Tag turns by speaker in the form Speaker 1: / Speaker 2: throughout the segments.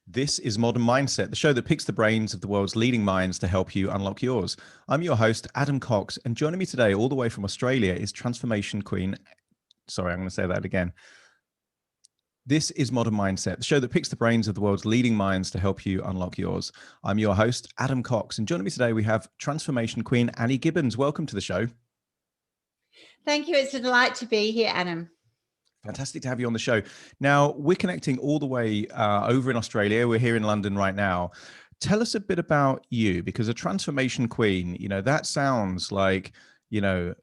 Speaker 1: This is Modern Mindset, the show that picks the brains of the world's leading minds to help you unlock yours. I'm your host, Adam Cox, and joining me today all the way from Australia is transformation queen. Sorry, I'm going to say that again. This is Modern Mindset, the show that picks the brains of the world's leading minds to help you unlock yours. I'm your host, Adam Cox, and joining me today we have transformation queen Annie Gibbons. Welcome to the show.
Speaker 2: Thank you. It's a delight to be here, Adam.
Speaker 1: Fantastic to have you on the show. Now, we're connecting all the way over in Australia. We're here in London right now. Tell us a bit about you, because a transformation queen, that sounds like,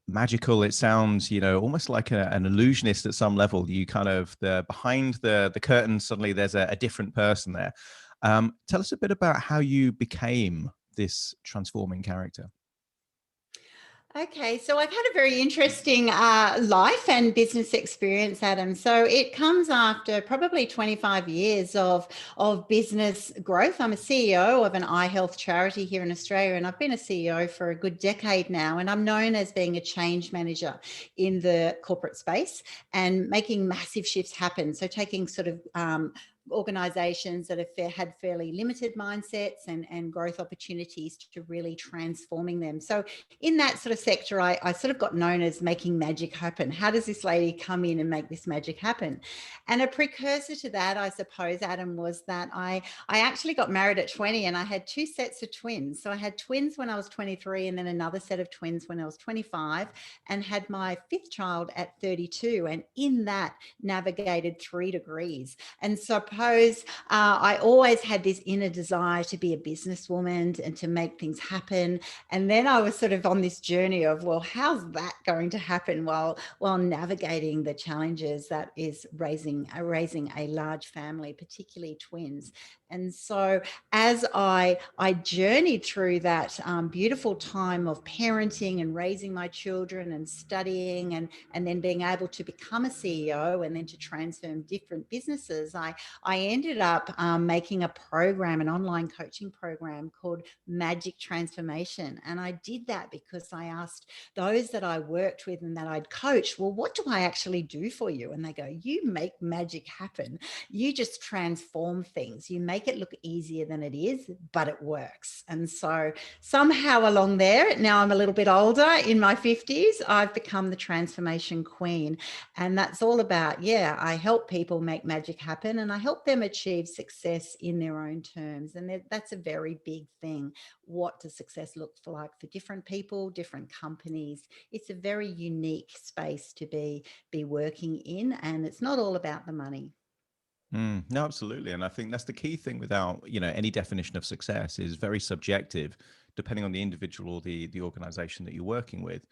Speaker 1: magical. It sounds, almost like an illusionist at some level. You kind of, behind the curtain, suddenly there's a different person there. Tell us a bit about how you became this transforming character.
Speaker 2: Okay, so I've had a very interesting life and business experience, Adam. So it comes after probably 25 years of business growth. I'm a CEO of an eye health charity here in Australia, and I've been a CEO for a good decade now. And I'm known as being a change manager in the corporate space and making massive shifts happen. So taking sort of organizations that have had fairly limited mindsets and growth opportunities to really transforming them. So in that sort of sector, I sort of got known as making magic happen. How does this lady come in and make this magic happen? And a precursor to that, I suppose, Adam, was that I actually got married at 20 and I had two sets of twins. So I had twins when I was 23 and then another set of twins when I was 25, and had my fifth child at 32. And in that navigated 3 degrees. And so I always had this inner desire to be a businesswoman and to make things happen. And then I was sort of on this journey of, well, how's that going to happen while navigating the challenges that is raising a large family, particularly twins. And so as I journeyed through that beautiful time of parenting and raising my children and studying and then being able to become a CEO and then to transform different businesses, I ended up making a program, an online coaching program called Magic Transformation. And I did that because I asked those that I worked with and that I'd coached, well, what do I actually do for you? And they go, you make magic happen. You just transform things. You make it look easier than it is, but it works. And so somehow along there, now I'm a little bit older, in my 50s, I've become the transformation queen. And that's all about, I help people make magic happen and I help them achieve success in their own terms. And that's a very big thing. What does success look like for different people, different companies? It's a very unique space to be working in, and it's not all about the money.
Speaker 1: No, absolutely. And I think that's the key thing without, any definition of success is very subjective, depending on the individual or the organization that you're working with.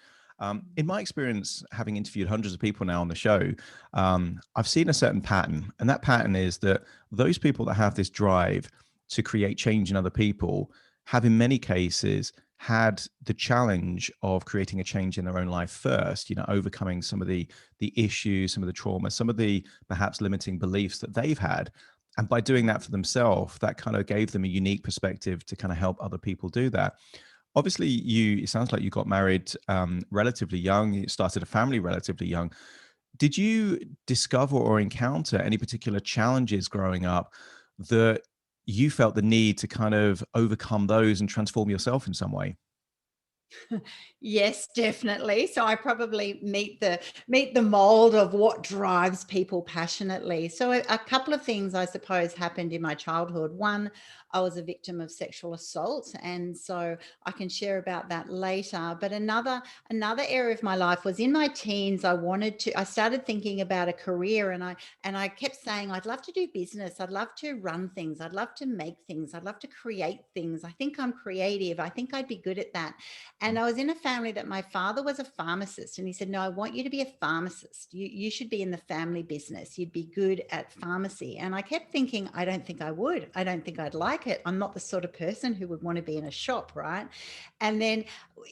Speaker 1: In my experience, having interviewed hundreds of people now on the show, I've seen a certain pattern. And that pattern is that those people that have this drive to create change in other people have in many cases had the challenge of creating a change in their own life first, overcoming some of the issues, some of the trauma, some of the perhaps limiting beliefs that they've had. And by doing that for themselves, that kind of gave them a unique perspective to kind of help other people do that. Obviously, it sounds like you got married relatively young. You started a family relatively young. Did you discover or encounter any particular challenges growing up that you felt the need to kind of overcome those and transform yourself in some way?
Speaker 2: Yes, definitely. So I probably meet the mold of what drives people passionately. So a couple of things I suppose happened in my childhood. One, I was a victim of sexual assault, and so I can share about that later. But another area of my life was in my teens. I started thinking about a career, and I kept saying, I'd love to do business. I'd love to run things. I'd love to make things. I'd love to create things. I think I'm creative. I think I'd be good at that. And I was in a family that my father was a pharmacist, and he said, no, I want you to be a pharmacist. You should be in the family business. You'd be good at pharmacy. And I kept thinking, I don't think I would. I don't think I'd like it. I'm not the sort of person who would want to be in a shop, right? And then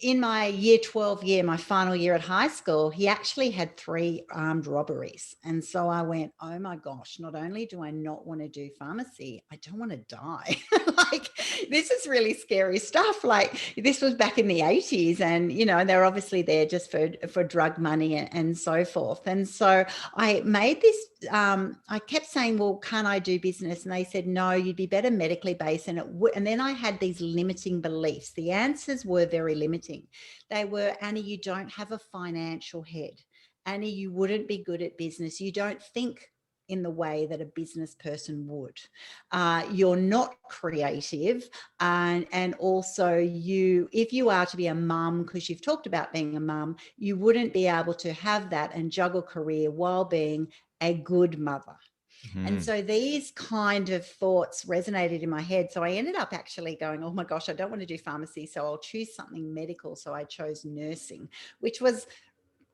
Speaker 2: in my year 12 year, my final year at high school, he actually had 3 armed robberies. And so I went, oh my gosh, not only do I not want to do pharmacy, I don't want to die. Like, this is really scary stuff. Like, this was back in the 80s, and they're obviously there just for drug money and so forth. And so I made this, I kept saying, well, can't I do business? And they said, no, you'd be better medically based. And then I had these limiting beliefs. The answers were very limiting. They were, Annie, you don't have a financial head. Annie, you wouldn't be good at business. You don't think in the way that a business person would. You're not creative. And also if you are to be a mum, because you've talked about being a mum, you wouldn't be able to have that and juggle career while being a good mother. And so these kind of thoughts resonated in my head. So I ended up actually going, oh my gosh, I don't want to do pharmacy, so I'll choose something medical. So I chose nursing, which was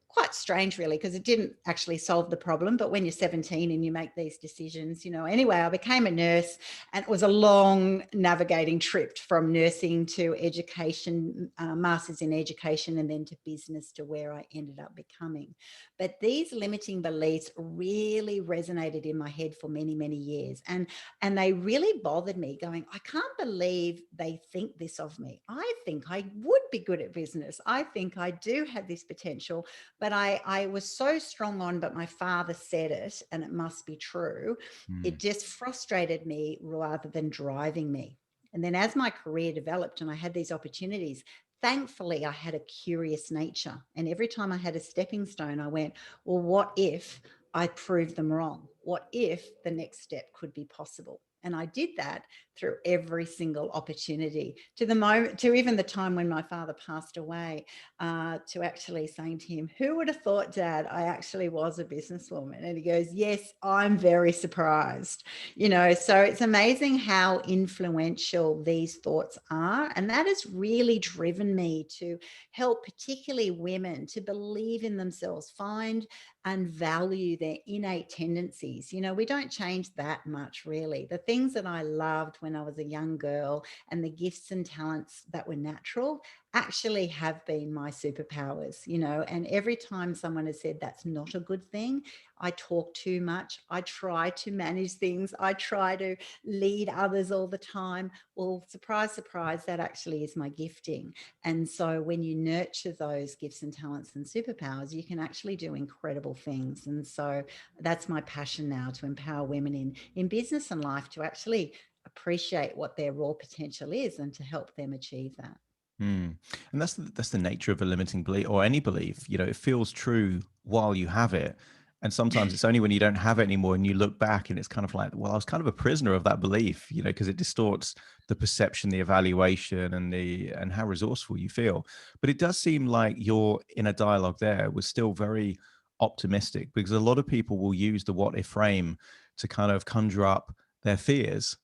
Speaker 2: quite strange really, because it didn't actually solve the problem. But when you're 17 and you make these decisions, anyway, I became a nurse, and it was a long navigating trip from nursing to education, master's in education, and then to business, to where I ended up becoming. But these limiting beliefs really resonated in my head for many, many years. And they really bothered me, going, I can't believe they think this of me. I think I would be good at business. I think I do have this potential. But I was so strong on, but my father said it and it must be true. It just frustrated me rather than driving me. And then as my career developed and I had these opportunities, thankfully I had a curious nature. And every time I had a stepping stone, I went, well, what if I proved them wrong? What if the next step could be possible? And I did that through every single opportunity, to the moment, to even the time when my father passed away, to actually saying to him, who would have thought, Dad, I actually was a businesswoman? And he goes, yes, I'm very surprised. So it's amazing how influential these thoughts are. And that has really driven me to help particularly women to believe in themselves, find and value their innate tendencies. We don't change that much really. The things that I loved when I was a young girl and the gifts and talents that were natural actually have been my superpowers, and every time someone has said that's not a good thing, I talk too much, I try to manage things, I try to lead others all the time. Well, surprise, surprise, that actually is my gifting. And so when you nurture those gifts and talents and superpowers, you can actually do incredible things. And so that's my passion now, to empower women in business and life to actually appreciate what their raw potential is and to help them achieve that.
Speaker 1: And that's the nature of a limiting belief, or any belief. It feels true while you have it, and sometimes it's only when you don't have it anymore and you look back and it's kind of like, well, I was kind of a prisoner of that belief, because it distorts the perception, the evaluation, and how resourceful you feel. But it does seem like your inner dialogue there was still very optimistic, because a lot of people will use the what if frame to kind of conjure up their fears.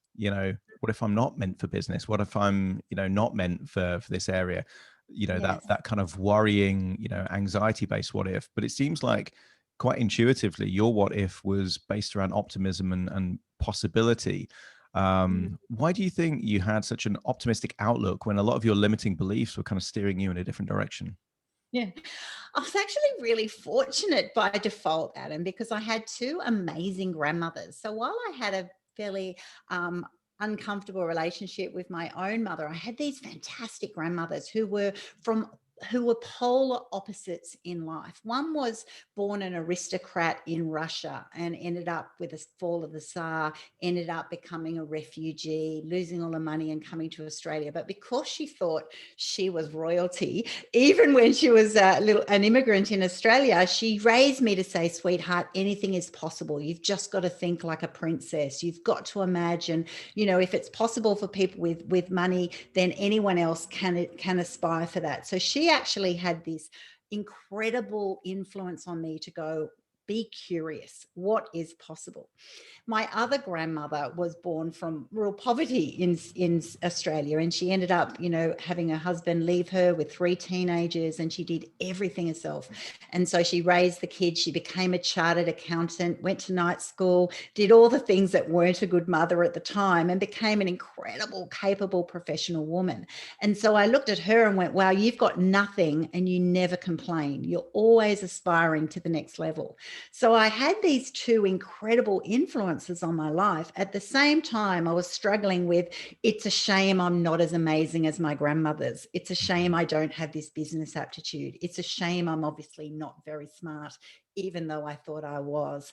Speaker 1: What if I'm not meant for business? What if I'm, not meant for this area?
Speaker 2: Yes.
Speaker 1: That kind of worrying, anxiety based what if. But it seems like quite intuitively your what if was based around optimism and possibility. Why do you think you had such an optimistic outlook when a lot of your limiting beliefs were kind of steering you in a different direction?
Speaker 2: Yeah. I was actually really fortunate by default, Adam, because I had two amazing grandmothers. So while I had a fairly uncomfortable relationship with my own mother, I had these fantastic grandmothers who were polar opposites in life. One was born an aristocrat in Russia and ended up with the fall of the Tsar, ended up becoming a refugee, losing all her money and coming to Australia. But because she thought she was royalty, even when she was an immigrant in Australia, she raised me to say, sweetheart, anything is possible. You've just got to think like a princess. You've got to imagine, if it's possible for people with money, then anyone else can aspire for that. So she actually had this incredible influence on me to go, be curious. What is possible? My other grandmother was born from rural poverty in Australia, and she ended up, having her husband leave her with 3 teenagers, and she did everything herself. And so she raised the kids. She became a chartered accountant, went to night school, did all the things that weren't a good mother at the time, and became an incredible, capable professional woman. And so I looked at her and went, wow, you've got nothing and you never complain. You're always aspiring to the next level. So I had these two incredible influences on my life. At the same time, I was struggling with, it's a shame I'm not as amazing as my grandmothers. It's a shame I don't have this business aptitude. It's a shame I'm obviously not very smart, even though I thought I was,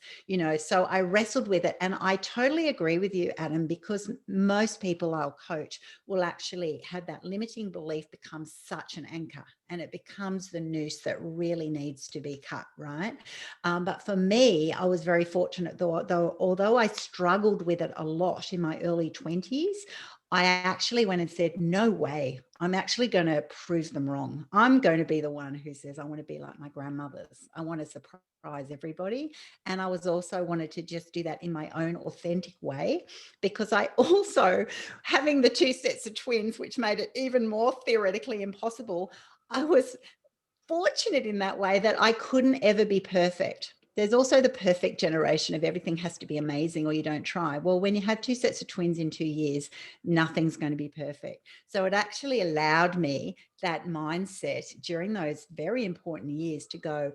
Speaker 2: so I wrestled with it. And I totally agree with you, Adam, because most people I'll coach will actually have that limiting belief become such an anchor, and it becomes the noose that really needs to be cut, right? But for me, I was very fortunate, though, although I struggled with it a lot in my early 20s, I actually went and said, no way, I'm actually going to prove them wrong. I'm going to be the one who says, I want to be like my grandmothers. I want to surprise everybody. And I was also wanted to just do that in my own authentic way, because I also, having the two sets of twins, which made it even more theoretically impossible, I was fortunate in that way that I couldn't ever be perfect. There's also the perfect generation of everything has to be amazing or you don't try. Well, when you have two sets of twins in 2 years, nothing's going to be perfect. So it actually allowed me that mindset during those very important years to go,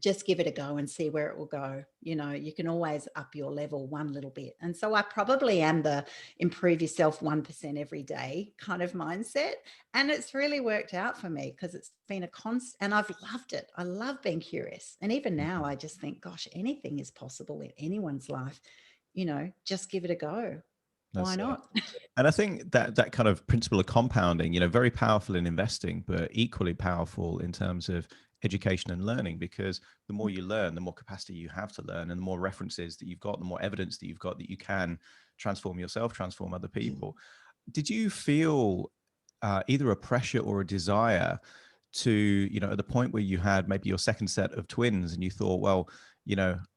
Speaker 2: just give it a go and see where it will go. You can always up your level one little bit. And so I probably am the improve yourself 1% every day kind of mindset. And it's really worked out for me because it's been a constant, and I've loved it. I love being curious. And even now I just think, gosh, anything is possible in anyone's life. Just give it a go. Why
Speaker 1: That's it.
Speaker 2: not?
Speaker 1: And I think that kind of principle of compounding, very powerful in investing, but equally powerful in terms of education and learning, because the more you learn, the more capacity you have to learn, and the more references that you've got, the more evidence that you've got that you can transform yourself, transform other people. Did you feel either a pressure or a desire to, at the point where you had maybe your second set of twins and you thought, well,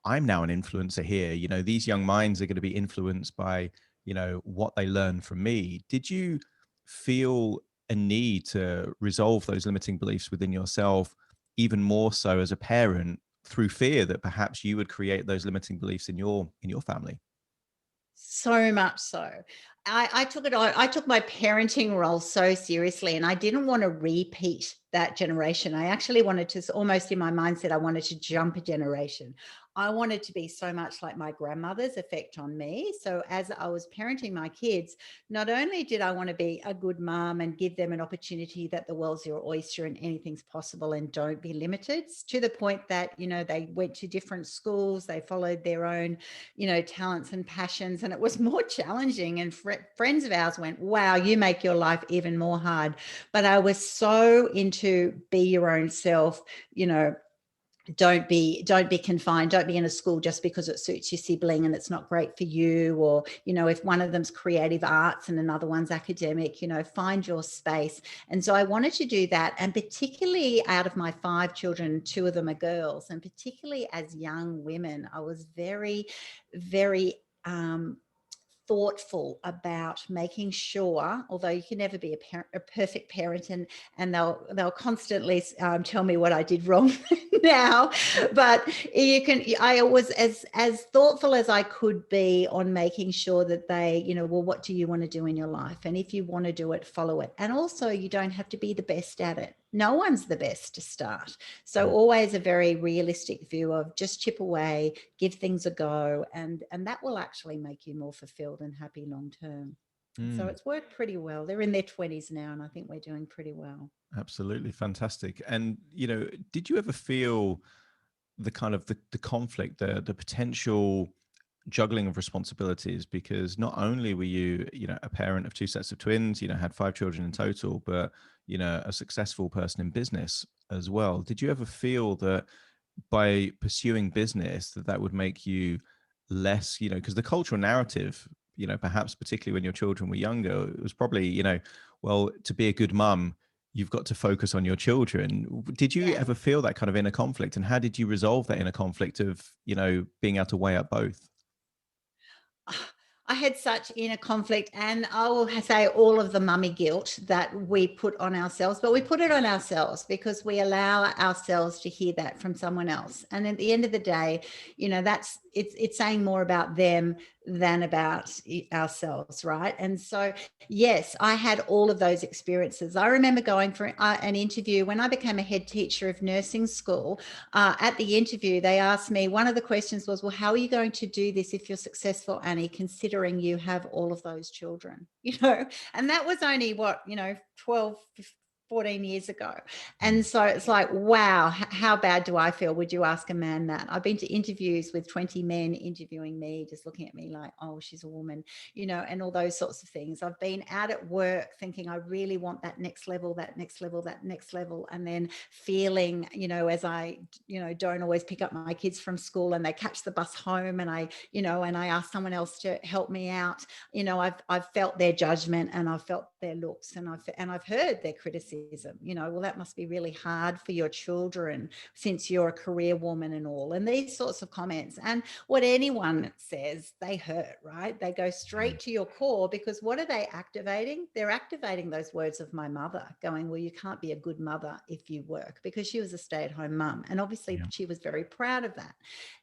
Speaker 1: I'm now an influencer here, these young minds are going to be influenced by what they learn from me. Did you feel a need to resolve those limiting beliefs within yourself, even more so as a parent, through fear that perhaps you would create those limiting beliefs in your family?
Speaker 2: So much so. I took it on. I took my parenting role so seriously, and I didn't want to repeat that generation. I actually wanted to, almost in my mindset, I wanted to jump a generation. I wanted to be so much like my grandmother's effect on me. So as I was parenting my kids, not only did I want to be a good mom and give them an opportunity that the world's your oyster and anything's possible and don't be limited, to the point that, they went to different schools, they followed their own, talents and passions, and it was more challenging. And friends of ours went, wow, you make your life even more hard. But I was so into be your own self, don't be confined, don't be in a school just because it suits your sibling and it's not great for you, or if one of them's creative arts and another one's academic, find your space. And so I wanted to do that, and particularly out of my 5 children, 2 of them are girls, and particularly as young women, I was very, very thoughtful about making sure, although you can never be a perfect parent, and they'll constantly tell me what I did wrong now, but I was as thoughtful as I could be on making sure that they, well, what do you want to do in your life? And if you want to do it, follow it. And also, you don't have to be the best at it. No one's the best to start. So always a very realistic view of just chip away, give things a go, and that will actually make you more fulfilled and happy long term. So it's worked pretty well. They're in their 20s now, and I think we're doing pretty well.
Speaker 1: Absolutely fantastic. And did you ever feel the kind of the conflict, the potential juggling of responsibilities? Because not only were you a parent of 2 sets of twins, had 5 children in total, but a successful person in business as well. Did you ever feel that by pursuing business that would make you less, because the cultural narrative, perhaps particularly when your children were younger, it was probably, well, to be a good mum, you've got to focus on your children. Did you ever feel that kind of inner conflict, and how did you resolve that inner conflict of, being able to weigh up both?
Speaker 2: I had such inner conflict, and I will say all of the mummy guilt that we put on ourselves, but we put it on ourselves because we allow ourselves to hear that from someone else. And at the end of the day, that's it's saying more about them than about ourselves, right? And so, yes, I had all of those experiences. I remember going for an interview when I became a head teacher of nursing school. At the interview, they asked me, one of the questions was, well, how are you going to do this if you're successful, Annie, considering you have all of those children? And that was only 12, 14 years ago. And so it's like, wow, how bad do I feel? Would you ask a man that? I've been to interviews with 20 men interviewing me, just looking at me like, oh, she's a woman, and all those sorts of things. I've been out at work thinking, I really want that next level, that next level, that next level. And then feeling, as I, don't always pick up my kids from school and they catch the bus home, and I ask someone else to help me out. I've felt their judgment, and I've felt their looks, and I've heard their criticism. Well, that must be really hard for your children since you're a career woman and all, and these sorts of comments. And what anyone says, they hurt, right? They go straight to your core, because what are they activating? They're activating those words of my mother going, well, you can't be a good mother if you work, because she was a stay-at-home mum, and obviously she was very proud of that.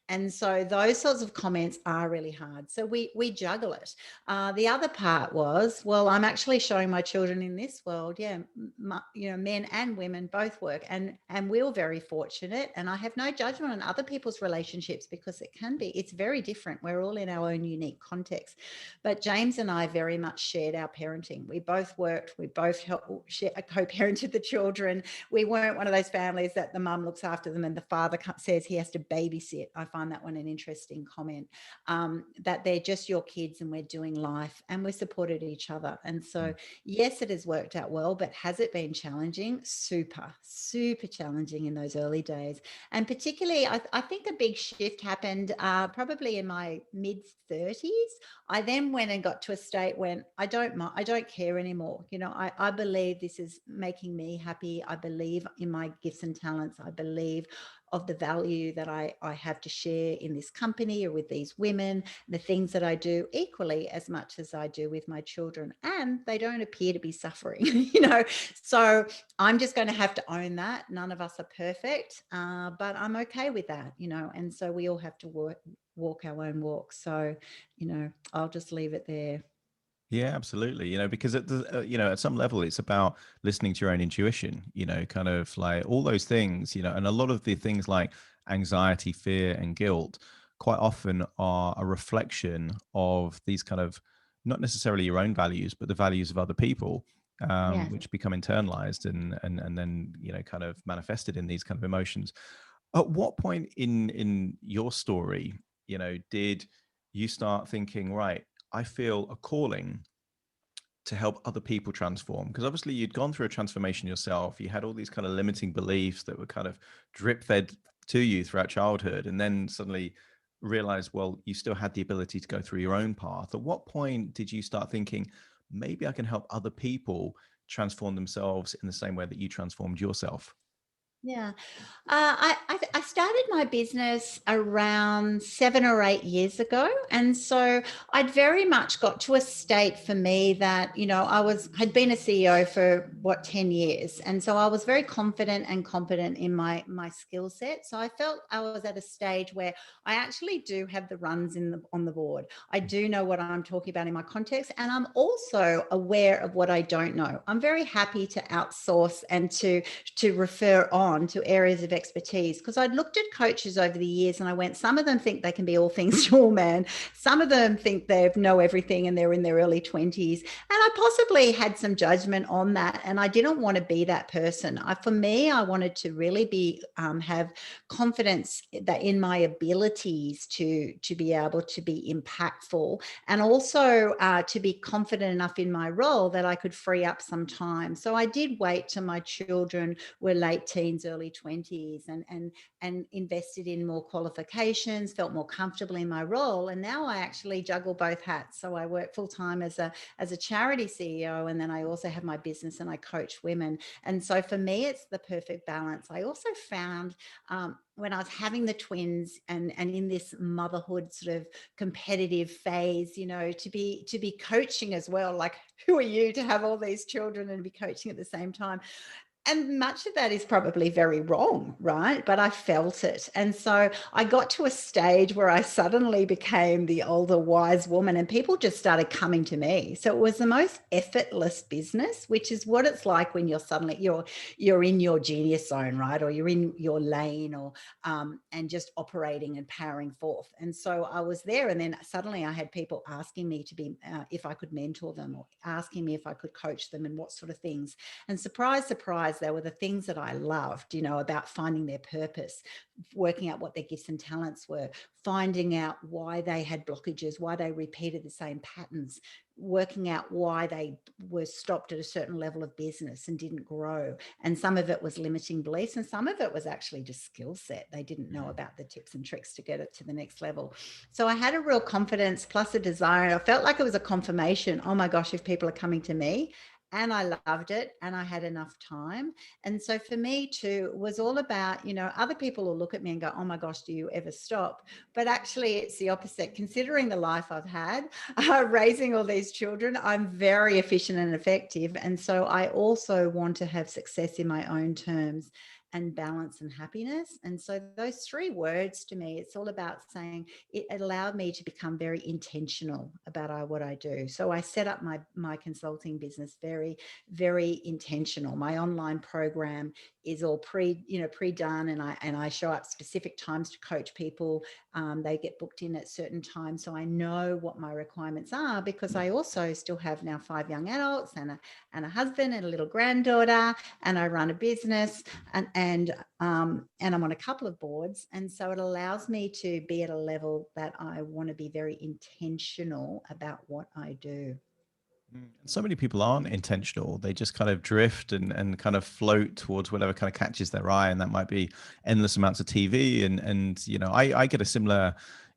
Speaker 2: And so those sorts of comments are really hard. So we juggle it. The other part was, well, I'm actually showing my children in this world, men and women both work, and we were very fortunate. And I have no judgment on other people's relationships, because it's very different. We're all in our own unique context. But James and I very much shared our parenting. We both worked. We both co-parented the children. We weren't one of those families that the mum looks after them and the father says he has to babysit. I find that one an interesting comment, that they're just your kids and we're doing life, and we supported each other. And so, yes, it has worked out well, but has it been challenging? Super, super challenging in those early days. And particularly, I think a big shift happened probably in my mid-30s. I then went and got to a state when I don't care anymore. I believe this is making me happy. I believe in my gifts and talents. I believe of the value that I have to share in this company or with these women, the things that I do equally as much as I do with my children. And they don't appear to be suffering, So I'm just going to have to own that. None of us are perfect, but I'm okay with that, and so we all have to walk our own walk. So, I'll just leave it there.
Speaker 1: Yeah, absolutely. Because at some level, it's about listening to your own intuition, kind of like all those things, and a lot of the things like anxiety, fear, and guilt quite often are a reflection of these kind of, not necessarily your own values, but the values of other people,
Speaker 2: Yes.
Speaker 1: which become internalized and then, kind of manifested in these kind of emotions. At what point in your story, did you start thinking, right, I feel a calling to help other people transform? Because obviously you'd gone through a transformation yourself. You had all these kind of limiting beliefs that were kind of drip fed to you throughout childhood, and then suddenly realize, well, you still had the ability to go through your own path. At what point did you start thinking, maybe I can help other people transform themselves in the same way that you transformed yourself?
Speaker 2: Yeah. I started my business around 7 or 8 years ago. And so I'd very much got to a state for me that, had been a CEO for 10 years. And so I was very confident and competent in my skill set. So I felt I was at a stage where I actually do have the runs on the board. I do know what I'm talking about in my context. And I'm also aware of what I don't know. I'm very happy to outsource and to refer on to areas of expertise, because I'd looked at coaches over the years and I went, some of them think they can be all things to all men. Some of them think they know everything and they're in their early 20s. And I possibly had some judgment on that. And I didn't want to be that person. For me, I wanted to really have confidence that in my abilities to be able to be impactful, and also to be confident enough in my role that I could free up some time. So I did wait till my children were late teens teens, early 20s, and invested in more qualifications, felt more comfortable in my role. And now I actually juggle both hats. So I work full time as a charity CEO, and then I also have my business and I coach women. And so for me, it's the perfect balance. I also found when I was having the twins and in this motherhood sort of competitive phase, to be coaching as well. Like, who are you to have all these children and be coaching at the same time? And much of that is probably very wrong, right? But I felt it. And so I got to a stage where I suddenly became the older wise woman, and people just started coming to me. So it was the most effortless business, which is what it's like when you're in your genius zone, right? Or you're in your lane, or and just operating and powering forth. And so I was there, and then suddenly I had people asking me to be if I could mentor them, or asking me if I could coach them and what sort of things. And surprise, surprise, they were the things that I loved, about finding their purpose, working out what their gifts and talents were, finding out why they had blockages, why they repeated the same patterns, working out why they were stopped at a certain level of business and didn't grow. And some of it was limiting beliefs, and some of it was actually just skill set. They didn't know about the tips and tricks to get it to the next level. So I had a real confidence plus a desire, and I felt like it was a confirmation. Oh my gosh, if people are coming to me, and I loved it, and I had enough time. And so for me too, it was all about, other people will look at me and go, oh my gosh, do you ever stop? But actually it's the opposite. Considering the life I've had, raising all these children, I'm very efficient and effective. And so I also want to have success in my own terms, and balance and happiness. And so those three words, to me, it's all about saying it allowed me to become very intentional about what I do. So I set up my consulting business very, very intentional. My online program is all pre-done, and I show up specific times to coach people. They get booked in at certain times, so I know what my requirements are, because I also still have now 5 young adults and a husband and a little granddaughter, and I run a business, and I'm on a couple of boards. And so it allows me to be at a level that I want to be very intentional about what I do.
Speaker 1: So many people aren't intentional. They just kind of drift and kind of float towards whatever kind of catches their eye. And that might be endless amounts of TV. And I get a similar,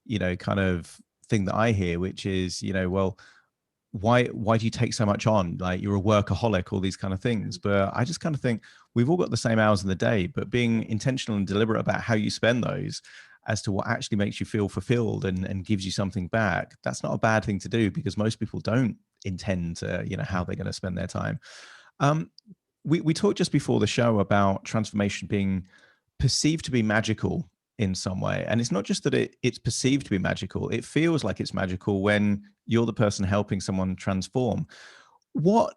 Speaker 1: kind of thing that I hear, which is, well, why do you take so much on? Like, you're a workaholic, all these kind of things. But I just kind of think we've all got the same hours in the day, but being intentional and deliberate about how you spend those as to what actually makes you feel fulfilled and gives you something back, that's not a bad thing to do, because most people don't intend to, how they're going to spend their time. We talked just before the show about transformation being perceived to be magical in some way. And it's not just that it's perceived to be magical, it feels like it's magical when you're the person helping someone transform. What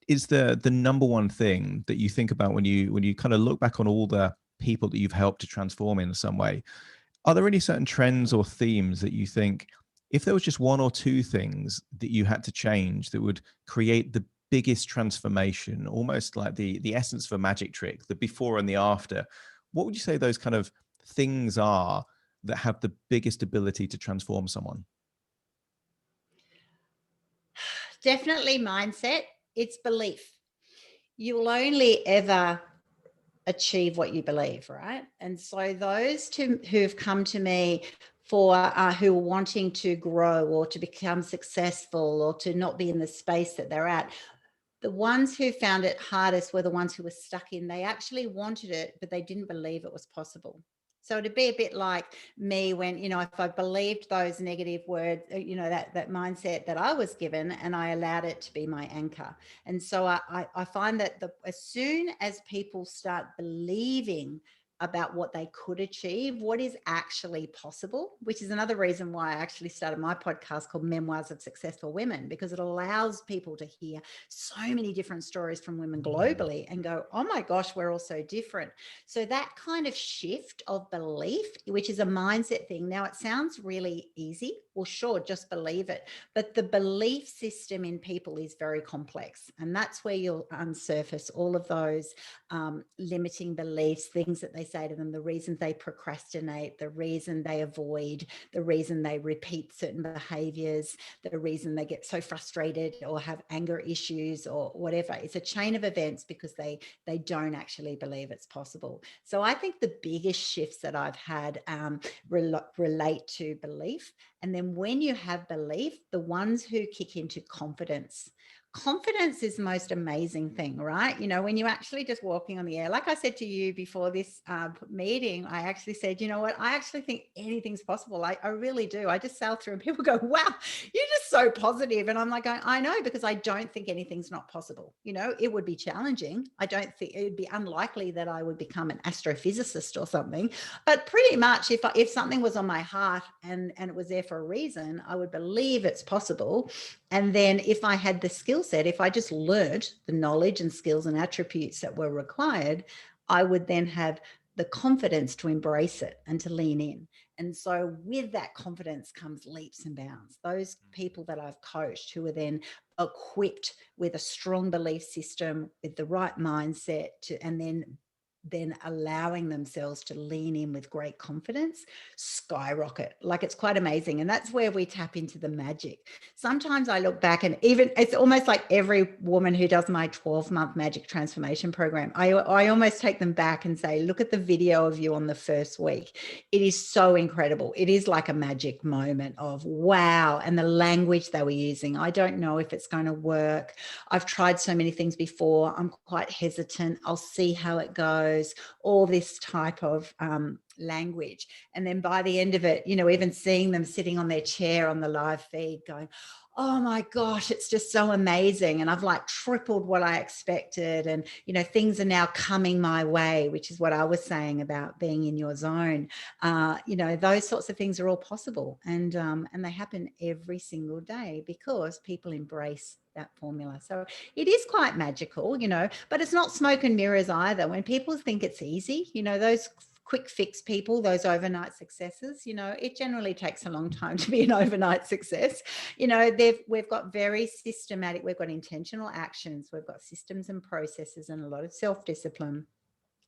Speaker 1: is the number one thing that you think about when you kind of look back on all the people that you've helped to transform in some way? Are there any certain trends or themes that you think, if there was just one or two things that you had to change that would create the biggest transformation, almost like the essence of a magic trick, the before and the after, what would you say those kind of things are that have the biggest ability to transform someone?
Speaker 2: Definitely mindset. It's belief. You will only ever achieve what you believe, right? And so those who've come to me for who are wanting to grow or to become successful or to not be in the space that they're at, the ones who found it hardest were the ones who were stuck in. They actually wanted it, but they didn't believe it was possible. So it'd be a bit like me when, if I believed those negative words, that mindset that I was given, and I allowed it to be my anchor. And so I find that as soon as people start believing about what they could achieve, what is actually possible, which is another reason why I actually started my podcast called Memoirs of Successful Women, because it allows people to hear so many different stories from women globally and go, oh my gosh, we're all so different. So that kind of shift of belief, which is a mindset thing. Now, it sounds really easy well, sure, just believe it. But the belief system in people is very complex. And that's where you'll unsurface all of those limiting beliefs, things that they say to them, the reasons they procrastinate, the reason they avoid, the reason they repeat certain behaviors, the reason they get so frustrated or have anger issues or whatever. It's a chain of events because they don't actually believe it's possible. So I think the biggest shifts that I've had relate to belief. And then when you have belief, the ones who kick into confidence. Confidence is the most amazing thing, right? You know, when you're actually just walking on the air, like I said to you before this meeting, I actually said, you know what, I actually think anything's possible. I really do. I just sail through and people go, wow, you're just so positive. And I'm like, I know, because I don't think anything's not possible. You know, it would be challenging. I don't think it would be unlikely that I would become an astrophysicist or something, but pretty much if something was on my heart and it was there for a reason, I would believe it's possible. And then if I had the skill set, if I just learned the knowledge and skills and attributes that were required, I would then have the confidence to embrace it and to lean in. And so with that confidence comes leaps and bounds. Those people that I've coached who are then equipped with a strong belief system, with the right mindset and then allowing themselves to lean in with great confidence, skyrocket. Like, it's quite amazing. And that's where we tap into the magic. Sometimes I look back and even it's almost like every woman who does my 12-month magic transformation program, I almost take them back and say, look at the video of you on the first week. It is so incredible. It is like a magic moment of wow. And the language they were using, I don't know if it's going to work. I've tried so many things before. I'm quite hesitant. I'll see how it goes. All this type of language. And then by the end of it, you know, even seeing them sitting on their chair on the live feed going, oh my gosh, it's just so amazing. And I've like tripled what I expected. And, you know, things are now coming my way, which is what I was saying about being in your zone. You know, those sorts of things are all possible. And they happen every single day because people embrace that formula. So it is quite magical, you know, but it's not smoke and mirrors either. When people think it's easy, you know, those quick fix people, those overnight successes, you know, it generally takes a long time to be an overnight success. You know, we've got very systematic, we've got intentional actions, we've got systems and processes and a lot of self-discipline.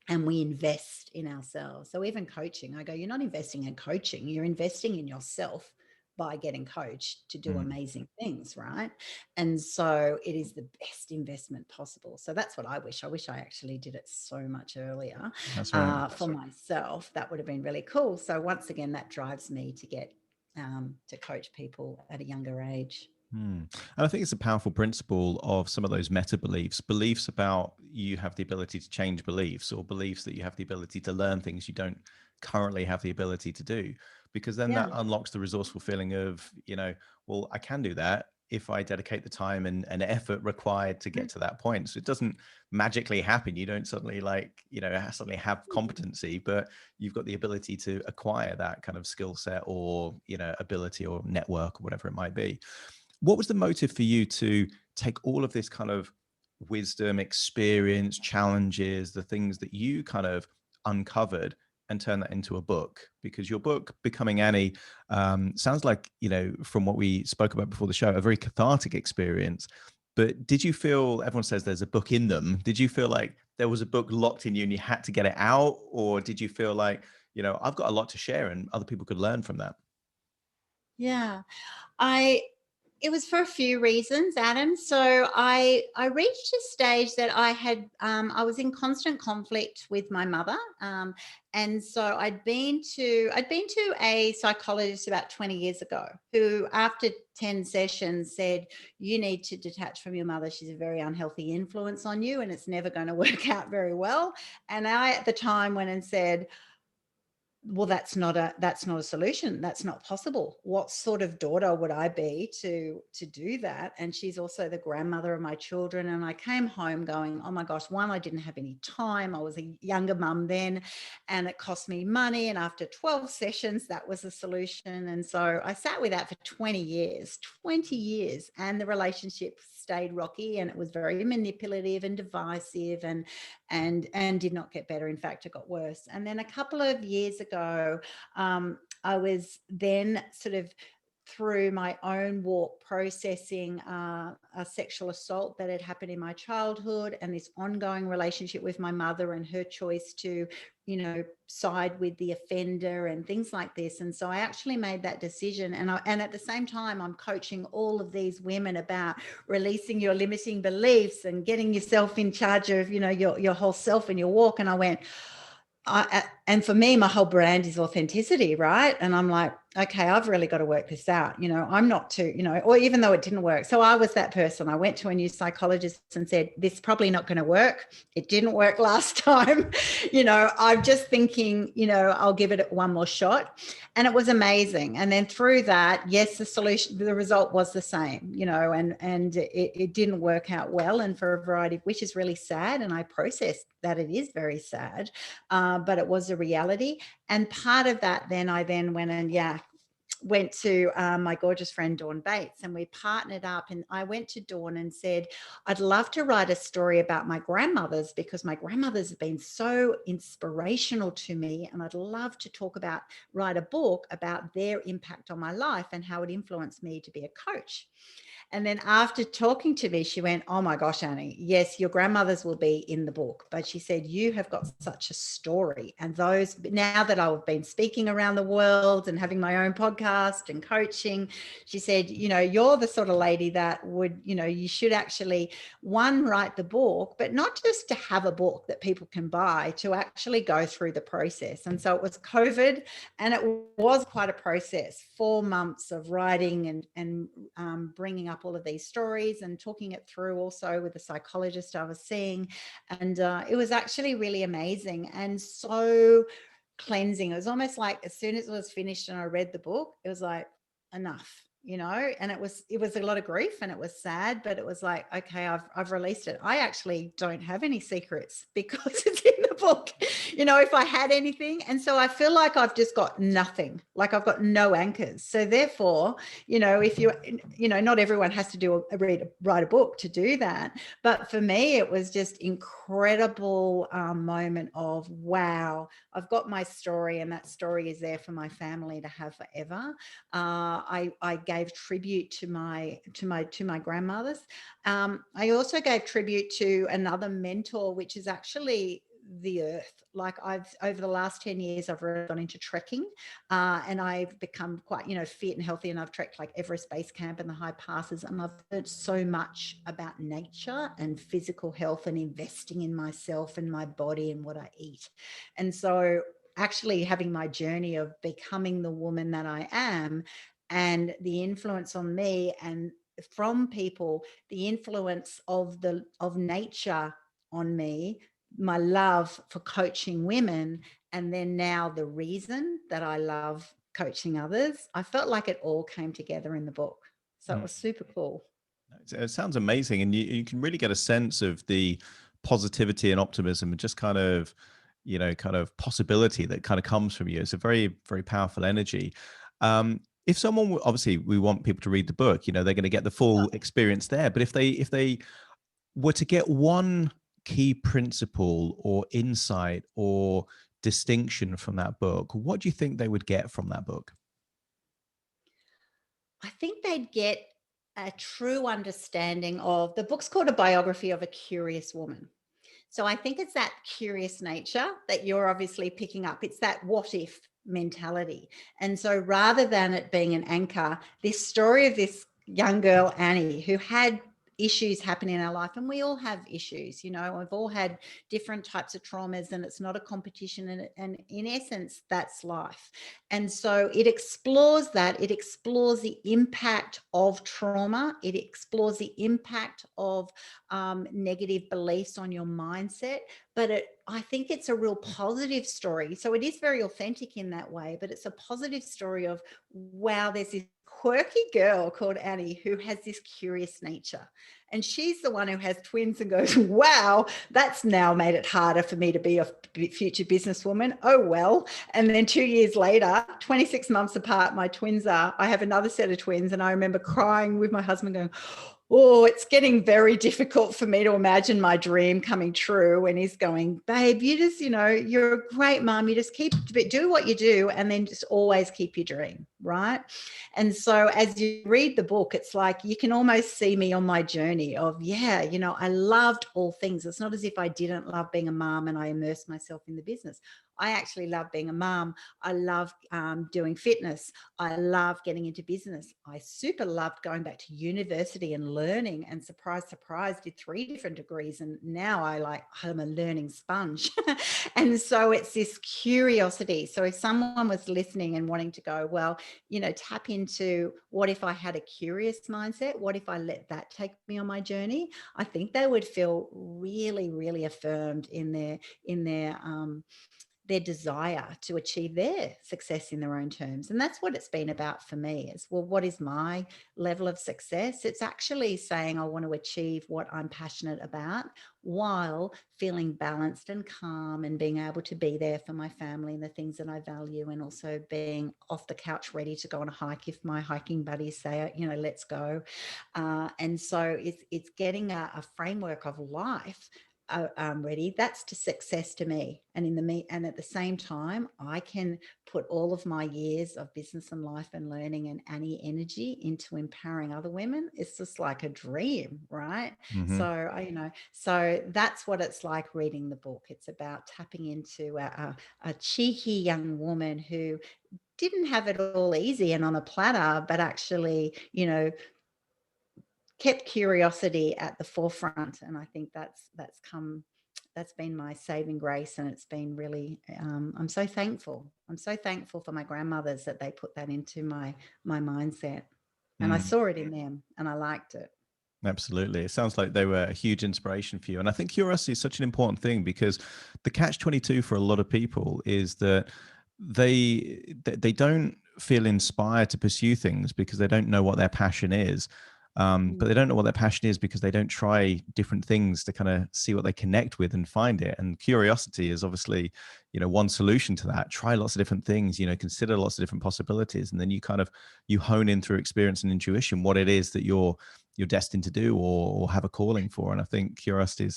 Speaker 2: And we invest in ourselves. So even coaching, I go, you're not investing in coaching, you're investing in yourself by getting coached to do amazing things, right? And so it is the best investment possible. So that's what I wish. I wish I actually did it so much earlier.
Speaker 1: That's right.
Speaker 2: For myself. That would have been really cool. So once again, that drives me to get to coach people at a younger age.
Speaker 1: And I think it's a powerful principle of some of those meta beliefs about you have the ability to change beliefs, or beliefs that you have the ability to learn things you don't currently have the ability to do, because then that unlocks the resourceful feeling of, you know, well, I can do that if I dedicate the time and effort required to get to that point. So it doesn't magically happen. You don't suddenly suddenly have competency, but you've got the ability to acquire that kind of skill set or, you know, ability or network or whatever it might be. What was the motive for you to take all of this kind of wisdom, experience, challenges, the things that you kind of uncovered, and turn that into a book? Because your book, Becoming Annie, sounds like, you know, from what we spoke about before the show, a very cathartic experience. But did you feel, everyone says there's a book in them, did you feel like there was a book locked in you and you had to get it out? Or did you feel like, you know, I've got a lot to share and other people could learn from that?
Speaker 2: Yeah. It was for a few reasons, Adam. So I reached a stage that I was in constant conflict with my mother, and so I'd been to a psychologist about 20 years ago, who after 10 sessions said, you need to detach from your mother. She's a very unhealthy influence on you, and it's never going to work out very well. And I at the time went and said, well, that's not a solution. That's not possible. What sort of daughter would I be to do that? And she's also the grandmother of my children. And I came home going, oh my gosh, one, I didn't have any time. I was a younger mum then, and it cost me money. And after 12 sessions, that was the solution. And so I sat with that for 20 years, and the relationship stayed rocky, and it was very manipulative and divisive and did not get better. In fact, it got worse. And then a couple of years ago, I was then sort of through my own walk processing a sexual assault that had happened in my childhood, and this ongoing relationship with my mother and her choice to, side with the offender and things like this. And so I actually made that decision. And at the same time, I'm coaching all of these women about releasing your limiting beliefs and getting yourself in charge of, your whole self and your walk. And I went, and for me, my whole brand is authenticity, right? And I'm like, okay, I've really got to work this out. I'm not too, or even though it didn't work. So I was that person. I went to a new psychologist and said, this is probably not going to work. It didn't work last time. I'm just thinking, I'll give it one more shot. And it was amazing. And then through that, yes, the result was the same, and it didn't work out well. And for a variety, which is really sad. And I processed that it is very sad, but it was a reality. And part of that, I went to my gorgeous friend Dawn Bates, and we partnered up, and I went to Dawn and said, I'd love to write a story about my grandmothers, because my grandmothers have been so inspirational to me, and I'd love to write a book about their impact on my life and how it influenced me to be a coach. And then after talking to me, she went, oh my gosh, Annie, yes, your grandmothers will be in the book. But she said, you have got such a story. And now that I've been speaking around the world and having my own podcast and coaching, she said, you're the sort of lady that would, you should actually, write the book, but not just to have a book that people can buy, to actually go through the process. And so it was COVID, and it was quite a process, 4 months of writing and bringing up all of these stories and talking it through also with the psychologist I was seeing. And it was actually really amazing and so cleansing. It was almost like as soon as it was finished and I read the book, it was like, enough. And it was a lot of grief, and it was sad, but it was like, okay, I've released it. I actually don't have any secrets because it's in the book, if I had anything. And so I feel like I've just got nothing, like I've got no anchors. So therefore, if not everyone has to write a book to do that. But for me, it was just incredible moment of, wow, I've got my story, and that story is there for my family to have forever. I gave tribute to my grandmothers. I also gave tribute to another mentor, which is actually the earth. Like over the last 10 years, I've really gone into trekking, and I've become quite, fit and healthy. And I've trekked like Everest Base Camp and the high passes. And I've learned so much about nature and physical health and investing in myself and my body and what I eat. And so actually having my journey of becoming the woman that I am, and the influence on me and from people, the influence of nature on me, my love for coaching women, and then now the reason that I love coaching others, I felt like it all came together in the book. So it was super cool.
Speaker 1: It sounds amazing. And you can really get a sense of the positivity and optimism and just kind of possibility that kind of comes from you. It's a very, very powerful energy. If someone, obviously we want people to read the book, they're going to get the full experience there. But if they were to get one key principle or insight or distinction from that book, what do you think they would get from that book?
Speaker 2: I think they'd get a true understanding of, the book's called A Biography of a Curious Woman. So I think it's that curious nature that you're obviously picking up. It's that what if mentality. And so rather than it being an anchor, this story of this young girl, Annie, who had issues happen in our life, and we all have issues, we've all had different types of traumas, and it's not a competition, and in essence that's life. And so it explores the impact of trauma, it explores the impact of negative beliefs on your mindset, but I think it's a real positive story. So it is very authentic in that way, but it's a positive story of, wow, there's this quirky girl called Annie who has this curious nature, and she's the one who has twins and goes, wow, that's now made it harder for me to be a future businesswoman. Oh well. And then 2 years later, 26 months apart, I have another set of twins, and I remember crying with my husband going, Oh, it's getting very difficult for me to imagine my dream coming true when he's going, babe, you just, you're a great mom. You just do what you do and then just always keep your dream, right? And so as you read the book, it's like you can almost see me on my journey of, I loved all things. It's not as if I didn't love being a mom and I immersed myself in the business. I actually love being a mom. I love doing fitness. I love getting into business. I super loved going back to university and learning, and surprise, surprise, did 3 different degrees. And now I'm a learning sponge. And so it's this curiosity. So if someone was listening and wanting to go, well, tap into what if I had a curious mindset? What if I let that take me on my journey? I think they would feel really, really affirmed in their desire to achieve their success in their own terms. And that's what it's been about for me is, well, what is my level of success? It's actually saying I want to achieve what I'm passionate about while feeling balanced and calm and being able to be there for my family and the things that I value, and also being off the couch ready to go on a hike if my hiking buddies say, let's go. And so it's getting a framework of life ready. That's to success to me. And at the same time, I can put all of my years of business and life and learning and Annie energy into empowering other women. It's just like a dream, right?
Speaker 1: Mm-hmm.
Speaker 2: So so that's what it's like reading the book. It's about tapping into a cheeky young woman who didn't have it all easy and on a platter, but actually, kept curiosity at the forefront. And I think that's been my saving grace. And it's been really, I'm so thankful. I'm so thankful for my grandmothers that they put that into my mindset. And I saw it in them and I liked it.
Speaker 1: Absolutely. It sounds like they were a huge inspiration for you. And I think curiosity is such an important thing, because the catch-22 for a lot of people is that they don't feel inspired to pursue things because they don't know what their passion is. But they don't know what their passion is because they don't try different things to kind of see what they connect with and find it. And curiosity is obviously, one solution to that. Try lots of different things, consider lots of different possibilities. And then you hone in through experience and intuition what it is that you're destined to do or have a calling for. And I think curiosity is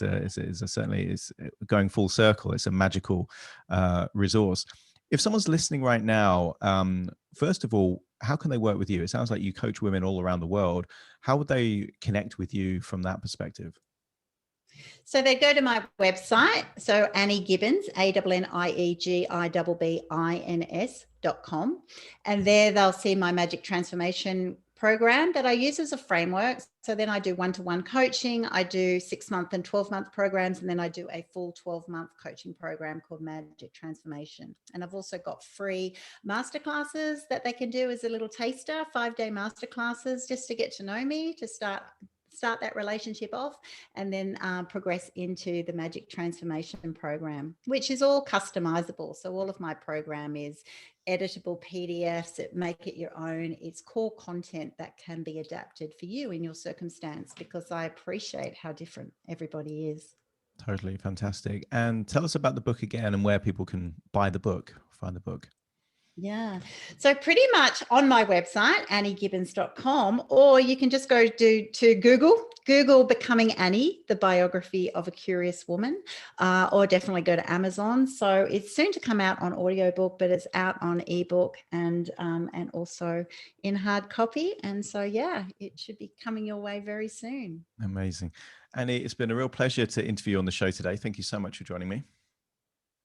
Speaker 1: certainly going full circle. It's a magical resource. If someone's listening right now, first of all, how can they work with you? It sounds like you coach women all around the world. How would they connect with you from that perspective?
Speaker 2: So they go to my website. So Annie Gibbons, ANNIEGIBBINS.com. And there they'll see my magic transformation program that I use as a framework. So then I do one-to-one coaching. I do 6-month and 12-month programs. And then I do a full 12-month coaching program called Magic Transformation. And I've also got free masterclasses that they can do as a little taster, 5-day masterclasses, just to get to know me, to start that relationship off, and then progress into the Magic Transformation program, which is all customizable. So all of my program is editable PDFs that make it your own. It's core content that can be adapted for you in your circumstance, because I appreciate how different everybody is.
Speaker 1: Totally fantastic. And tell us about the book again and where people can buy the book, find the book.
Speaker 2: Yeah. So pretty much on my website, anniegibbons.com, or you can just go to Google Becoming Annie, the biography of a curious woman, or definitely go to Amazon. So it's soon to come out on audiobook, but it's out on ebook and also in hard copy. And so, yeah, it should be coming your way very soon.
Speaker 1: Amazing. Annie, it's been a real pleasure to interview you on the show today. Thank you so much for joining me.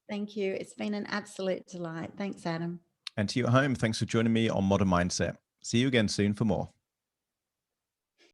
Speaker 2: Thank you. It's been an absolute delight. Thanks, Adam.
Speaker 1: And to you at home, thanks for joining me on Modern Mindset. See you again soon for more.